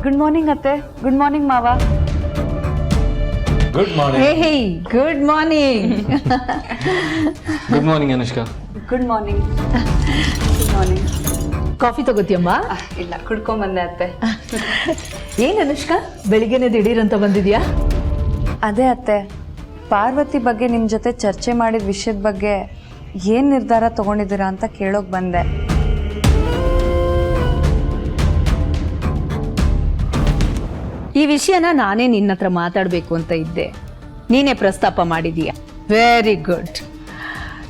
Good morning ಅತ್ತೆ. Good morning ಮಾವ. Good morning. Hey good morning. Good morning Anushka. Good morning. Good morning. Coffee ತಗೋತಿಯಮ್ಮ? ಇಲ್ಲ, ಕುಡ್ಕೊಂಬಂದೆ ಅತ್ತೆ. ಏನ್ ಅನುಷ್ಕಾ ಬೆಳಿಗ್ಗೆನೆ ದಿಢೀರಂತ ಬಂದಿದ್ಯಾ? ಅದೇ ಅತ್ತೆ, ಪಾರ್ವತಿ ಬಗ್ಗೆ ನಿಮ್ಮ ಜೊತೆ ಚರ್ಚೆ ಮಾಡಿದ ವಿಷಯದ ಬಗ್ಗೆ ಏನು ನಿರ್ಧಾರ ತಗೊಂಡಿದ್ದೀರಾ ಅಂತ ಕೇಳೋಕೆ ಬಂದೆ. ಈ ವಿಷಯನ ನಾನೇ ನಿನ್ನ ಹತ್ರ ಮಾತಾಡಬೇಕು ಅಂತ ಇದ್ದೆ, ನೀನೇ ಪ್ರಸ್ತಾಪ ಮಾಡಿದೀಯ. Very good.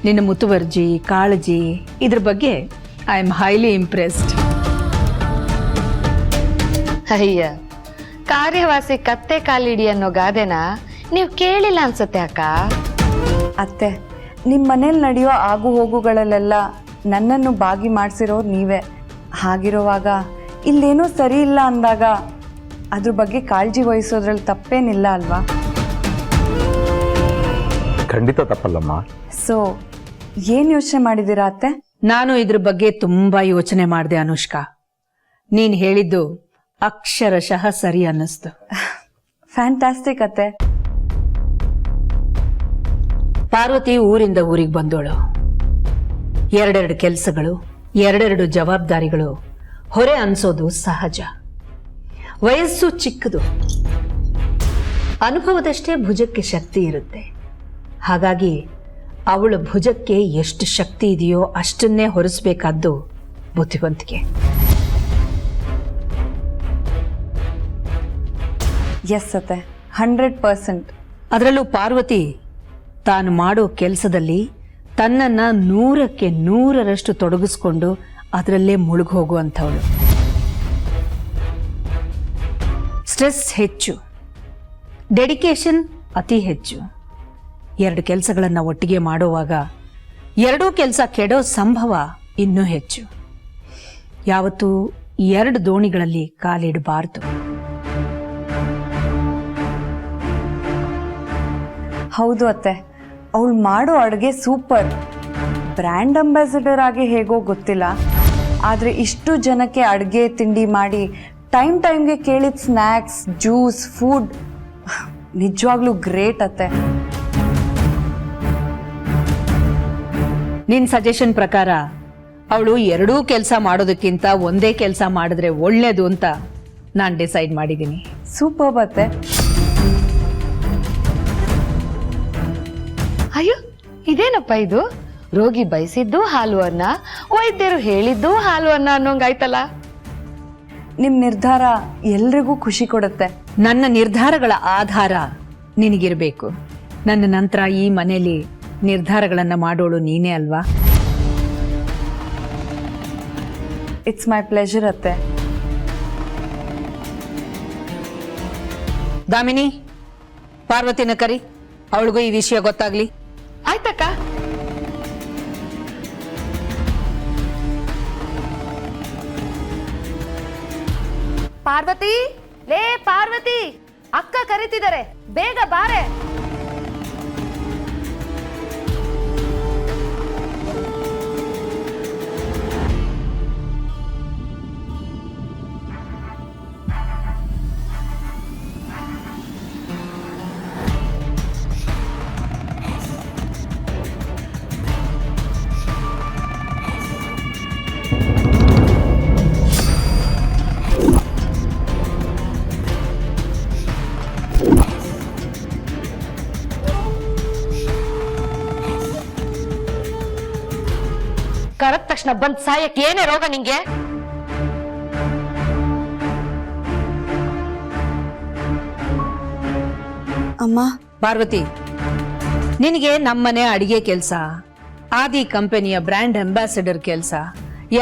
ನಿನ್ನ ಮುತುವರ್ಜಿ, ಕಾಳಜಿ, ಇದ್ರ ಬಗ್ಗೆ ಐ ಆಮ್ ಹೈಲಿ ಇಂಪ್ರೆಸ್ಡ್. ಅಯ್ಯ, ಕಾರ್ಯವಾಸಿ ಕತ್ತೆ ಕಾಲಿಡಿ ಅನ್ನೋ ಗಾದೆನ ನೀವು ಕೇಳಿಲ್ಲ ಅನ್ಸುತ್ತೆ ಅಕ್ಕ. ಅತ್ತೆ, ನಿಮ್ಮ ಮನೇಲಿ ನಡೆಯೋ ಆಗು ಹೋಗುಗಳಲ್ಲೆಲ್ಲ ನನ್ನನ್ನು ಭಾಗಿ ಮಾಡಿಸಿರೋರು ನೀವೇ. ಹಾಗಿರುವಾಗ ಇಲ್ಲೇನೋ ಸರಿ ಇಲ್ಲ ಅಂದಾಗ ಅದ್ರ ಬಗ್ಗೆ ಕಾಳಜಿ ವಹಿಸೋದ್ರಲ್ಲಿ ತಪ್ಪೇನಿಲ್ಲ ಅಲ್ವಾ? ಖಂಡಿತ ತಪ್ಪಲ್ಲಮ್ಮ. ಸೊ ಏನು ಯೋಚನೆ ಮಾಡಿದ್ದೀರಾ ಅತ್ತೆ? ನಾನು ಇದ್ರ ಬಗ್ಗೆ ತುಂಬಾ ಯೋಚನೆ ಮಾಡಿದೆ ಅನುಷ್ಕಾ. ನೀನ್ ಹೇಳಿದ್ದು ಅಕ್ಷರಶಃ ಸರಿ ಅನ್ನಿಸ್ತು. ಫ್ಯಾಂಟಾಸ್ಟಿಕ್ ಅತ್ತೆ. ಪಾರ್ವತಿ ಊರಿಂದ ಊರಿಗೆ ಬಂದೋಳು. ಎರಡೆರಡು ಕೆಲಸಗಳು, ಎರಡೆರಡು ಜವಾಬ್ದಾರಿಗಳು ಹೊರೆ ಅನ್ಸೋದು ಸಹಜ. ವಯಸ್ಸು ಚಿಕ್ಕದು, ಅನುಭವದಷ್ಟೇ ಭುಜಕ್ಕೆ ಶಕ್ತಿ ಇರುತ್ತೆ. ಹಾಗಾಗಿ ಅವಳ ಭುಜಕ್ಕೆ ಎಷ್ಟು ಶಕ್ತಿ ಇದೆಯೋ ಅಷ್ಟನ್ನೇ ಹೊರಿಸಬೇಕಾದ್ದು ಬುದ್ಧಿವಂತಿಕೆ. ಎಸ್ ಅತ್ತೆ, 100%. ಅದರಲ್ಲೂ ಪಾರ್ವತಿ ತಾನು ಮಾಡೋ ಕೆಲಸದಲ್ಲಿ ತನ್ನನ್ನ 100ಕ್ಕೆ 100ರಷ್ಟು ತೊಡಗಿಸ್ಕೊಂಡು ಅದರಲ್ಲೇ ಮುಳುಗಿ ಹೋಗುವಂಥವಳು. ಸ್ಟ್ರೆಸ್ ಹೆಚ್ಚು, ಡೆಡಿಕೇಶನ್ ಅತಿ ಹೆಚ್ಚು. ಎರಡು ಕೆಲಸಗಳನ್ನು ಒಟ್ಟಿಗೆ ಮಾಡುವಾಗ ಎರಡೂ ಕೆಲಸ ಕೆಡೋ ಸಂಭವ ಇನ್ನೂ ಹೆಚ್ಚು. ಯಾವತ್ತೂ ಎರಡು ದೋಣಿಗಳಲ್ಲಿ ಕಾಲಿಡಬಾರ್ದು. ಹೌದು ಅತ್ತೆ, ಅವಳು ಮಾಡೋ ಅಡುಗೆ ಸೂಪರ್. ಬ್ರ್ಯಾಂಡ್ ಅಂಬಾಸಿಡರ್ ಆಗಿ ಹೇಗೋ ಗೊತ್ತಿಲ್ಲ, ಆದರೆ ಇಷ್ಟು ಜನಕ್ಕೆ ಅಡುಗೆ ತಿಂಡಿ ಮಾಡಿ ಟೈಮ್ಗೆ ಕೇಳಿದ ಸ್ನ್ಯಾಕ್ಸ್, ಜ್ಯೂಸ್, ಫುಡ್ ನಿಜವಾಗ್ಲೂ ಗ್ರೇಟ್ ಅತ್ತೆ. ನಿನ್ನ ಸಜೆಷನ್ ಪ್ರಕಾರ ಅವಳು ಎರಡೂ ಕೆಲಸ ಮಾಡೋದಕ್ಕಿಂತ ಒಂದೇ ಕೆಲಸ ಮಾಡಿದ್ರೆ ಒಳ್ಳೇದು ಅಂತ ನಾನು ಡಿಸೈಡ್ ಮಾಡಿದ್ದೀನಿ. ಸೂಪರ್ ಅತ್ತೆ. ಅಯ್ಯೋ, ಇದೇನಪ್ಪ ಇದು? ರೋಗಿ ಬಯಸಿದ್ದು ಹಾಲು ಅನ್ನ, ವೈದ್ಯರು ಹೇಳಿದ್ದು ಹಾಲು ಅನ್ನ ಅನ್ನೋಂಗಾಯ್ತಲ್ಲ. ನಿಮ್ಮ ನಿರ್ಧಾರ ಎಲ್ರಿಗೂ ಖುಷಿ ಕೊಡುತ್ತೆ. ನನ್ನ ನಿರ್ಧಾರಗಳ ಆಧಾರ ನಿನಗಿರಬೇಕು. ನನ್ನ ನಂತರ ಈ ಮನೆಯಲ್ಲಿ ನಿರ್ಧಾರಗಳನ್ನ ಮಾಡೋಳು ನೀನೇ ಅಲ್ವಾ? ಇಟ್ಸ್ ಮೈ ಪ್ಲೆಜರ್ ಅತ್ತೆ. ದಾಮಿನಿ, ಪಾರ್ವತಿನ ಕರಿ, ಅವಳಿಗೂ ಈ ವಿಷಯ ಗೊತ್ತಾಗ್ಲಿ. ಆಯ್ತಕ್ಕ. ಪಾರ್ವತಿ, ಲೇ ಪಾರ್ವತಿ, ಅಕ್ಕ ಕರೀತಿದ್ದಾರೆ, ಬೇಗ ಬಾರೆ. ಕರೆದ ತಕ್ಷಣ ಬಂದ್ ಸಾಯಕ್ಕೆ ಏನೇ ರೋಗ ನಿಂಗೆ? ಅಮ್ಮ, ಪಾರ್ವತಿ, ನಿನಗೆ ನಮ್ಮನೆ ಅಡಿಗೆ ಕೆಲಸ, ಆದಿ ಕಂಪನಿಯ ಬ್ರ್ಯಾಂಡ್ ಅಂಬಾಸಿಡರ್ ಕೆಲಸ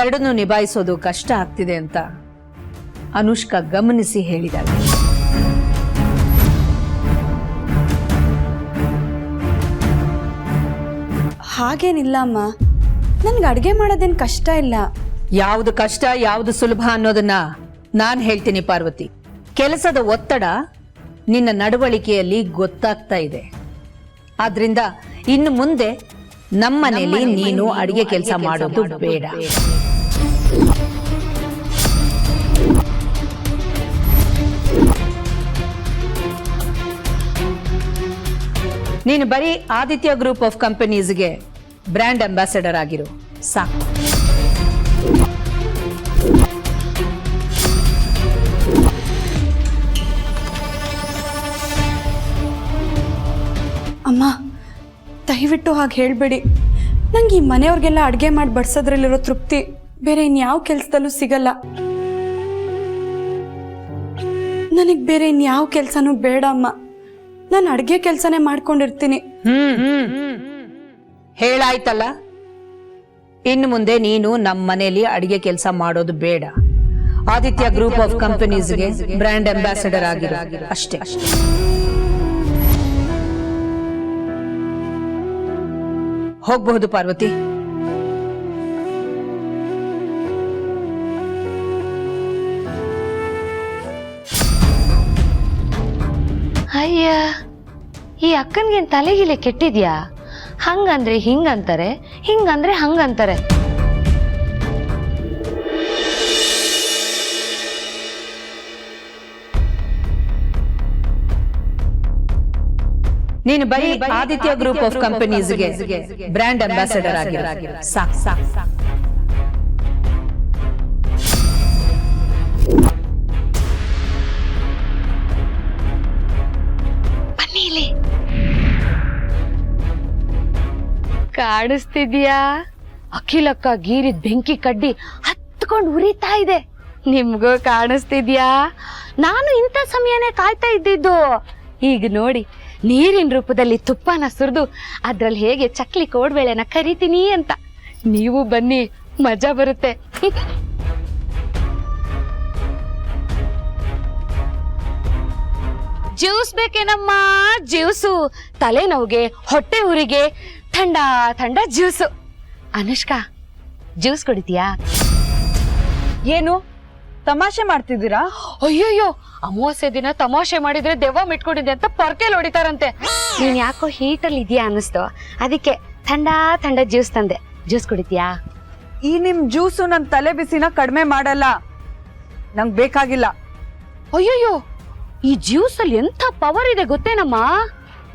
ಎರಡನ್ನೂ ನಿಭಾಯಿಸೋದು ಕಷ್ಟ ಆಗ್ತಿದೆ ಅಂತ ಅನುಷ್ಕಾ ಗಮನಿಸಿ ಹೇಳಿದಾಳೆ. ಹಾಗೇನಿಲ್ಲ ಅಮ್ಮ, ನನ್ಗೆ ಅಡುಗೆ ಮಾಡೋದೇನು ಕಷ್ಟ ಇಲ್ಲ. ಯಾವುದು ಕಷ್ಟ ಯಾವುದು ಸುಲಭ ಅನ್ನೋದನ್ನ ನಾನು ಹೇಳ್ತೀನಿ ಪಾರ್ವತಿ. ಕೆಲಸದ ಒತ್ತಡ ನಿನ್ನ ನಡವಳಿಕೆಯಲ್ಲಿ ಗೊತ್ತಾಗ್ತಾ ಇದೆ. ಆದ್ರಿಂದ ಇನ್ನು ಮುಂದೆ ನಮ್ಮನೇಲಿ ನೀನು ಅಡಿಗೆ ಕೆಲಸ ಮಾಡೋದು ಬೇಡ. ನೀನು ಬರೀ ಆದಿತ್ಯ ಗ್ರೂಪ್ ಆಫ್ ಕಂಪನೀಸ್ಗೆ ಬ್ರ್ಯಾಂಡ್ ಅಂಬಾಸಡರ್ ಆಗಿರು ಸಾಕು. ಅಮ್ಮ ದಯವಿಟ್ಟು ಹಾಗೆ ಹೇಳಬೇಡಿ. ನಂಗೆ ಈ ಮನೆಯವ್ರಿಗೆಲ್ಲ ಅಡುಗೆ ಮಾಡಿ ಬಡಿಸೋದ್ರಲ್ಲಿರೋ ತೃಪ್ತಿ ಬೇರೆ ಇನ್ಯಾವ ಕೆಲಸದಲ್ಲೂ ಸಿಗಲ್ಲ. ನನಗೆ ಬೇರೆ ಇನ್ಯಾವ ಕೆಲಸನೂ ಬೇಡ ಅಮ್ಮ. ನಾನು ಅಡುಗೆ ಕೆಲಸನೇ ಮಾಡ್ಕೊಂಡಿರ್ತೀನಿ. ಹೇಳಾಯ್ತಲ್ಲ, ಇನ್ನು ಮುಂದೆ ನೀನು ನಮ್ಮ ಮನೆಯಲ್ಲಿ ಅಡಿಗೆ ಕೆಲಸ ಮಾಡೋದು ಬೇಡ. ಆದಿತ್ಯ ಗ್ರೂಪ್ ಆಫ್ ಕಂಪನೀಸ್ಗೆ ಬ್ರ್ಯಾಂಡ್ ಅಂಬಾಸಡರ್ ಆಗಿರೋ ಅಷ್ಟೇ. ಹೋಗಬಹುದು ಪಾರ್ವತಿ. ಅಯ್ಯ, ಈ ಅಕ್ಕನ್ಗೇನ್ ತಲೆಗಿಲೆ ಕೆಟ್ಟಿದ್ಯಾ? ಹಂಗಂದ್ರೆ ಹಿಂಗಂತಾರೆ, ಹಿಂಗಂದ್ರೆ ಹಂಗಂತಾರೆ. ನೀನು ಬರೀ ಆದಿತ್ಯ ಗ್ರೂಪ್ ಆಫ್ ಕಂಪನೀಸ್ಗೆ ಬ್ರ್ಯಾಂಡ್ ಅಂಬಾಸಡರ್ ಆಗಿರೋ ಸಾಕು ಸಾಕು. ಕಾಣಿಸ್ತಿದ್ಯಾ? ಅಖಿಲಕ್ಕ ಗೀರಿದ್ ಬೆಂಕಿ ಕಡ್ಡಿ ಹತ್ಕೊಂಡು ಉರಿತಾ ಇದೆ. ನಿಮ್ಗೂ ಕಾಣಿಸ್ತಿದ್ಯಾ? ನಾನು ಇಂಥ ಸಮಯನೇ ಕಾಯ್ತಾ ಇದ್ದಿದ್ದು. ಈಗ ನೋಡಿ, ನೀರಿನ ರೂಪದಲ್ಲಿ ತುಪ್ಪನ ಸುರಿದು ಅದ್ರಲ್ಲಿ ಹೇಗೆ ಚಕ್ಲಿ ಕೋಡ್ಬೇಳೆನ ಕರಿತೀನಿ ಅಂತ. ನೀವು ಬನ್ನಿ, ಮಜಾ ಬರುತ್ತೆ. ಜ್ಯೂಸ್ ಬೇಕೇನಮ್ಮ? ಜ್ಯೂಸು ತಲೆನೋವಿಗೆ, ಹೊಟ್ಟೆ ಉರಿಗೆ ಥಂಡ ಥಂಡ ಜ್ಯೂಸು. ಅನುಷ್ಕಾ, ಜ್ಯೂಸ್ ಕುಡಿತೀಯಾ? ಏನು ತಮಾಷೆ ಮಾಡ್ತಿದ್ದೀರಾ? ಅಯ್ಯೋಯ್ಯೋ, ಅಮಾವಾಸ್ಯೆ ದಿನ ತಮಾಷೆ ಮಾಡಿದ್ರೆ ದೆವ್ವ ಮಿಟ್ಕೊಂಡಿದೆ ಅಂತ ಪೊರ್ಕೆಲ್ ಹೊಡಿತಾರಂತೆ. ನೀನ್ ಯಾಕೋ ಹೀಟಲ್ಲಿ ಇದೆಯಾ ಅನ್ನಿಸ್ತು, ಅದಕ್ಕೆ ಥಂಡ ಥಂಡ ಜ್ಯೂಸ್ ತಂದೆ. ಜ್ಯೂಸ್ ಕುಡಿತೀಯಾ? ಈ ನಿಮ್ ಜ್ಯೂಸು ನನ್ನ ತಲೆ ಬಿಸಿನ ಕಡಿಮೆ ಮಾಡಲ್ಲ. ನಂಗೆ ಬೇಕಾಗಿಲ್ಲ. ಅಯ್ಯೋಯ್ಯೋ, ಈ ಜ್ಯೂಸ್ ಅಲ್ಲಿ ಎಂಥ ಪವರ್ ಇದೆ ಗೊತ್ತೇನಮ್ಮ?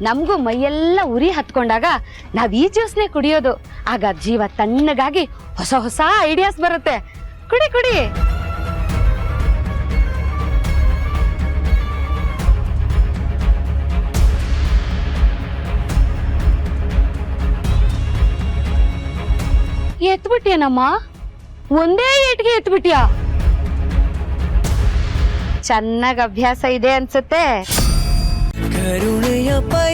ನಮಗೂ ಮೈಯೆಲ್ಲ ಉರಿ ಹತ್ಕೊಂಡಾಗ ನಾವ್ ಈ ಜ್ಯೂಸ್ನೇ ಕುಡಿಯೋದು. ಆಗ ಜೀವ ತಣ್ಣಗಾಗಿ ಹೊಸ ಹೊಸ ಐಡಿಯಾಸ್ ಬರುತ್ತೆ. ಕುಡಿ ಕುಡಿ. ಎತ್ಬಿಟ್ಯೇನಮ್ಮ? ಒಂದೇ ಏಟ್ಗೆ ಎತ್ಬಿಟ್ಯಾ? ಚೆನ್ನಾಗ್ ಅಭ್ಯಾಸ ಇದೆ ಅನ್ಸುತ್ತೆ. ಕರುಣೆಯ ಪೈ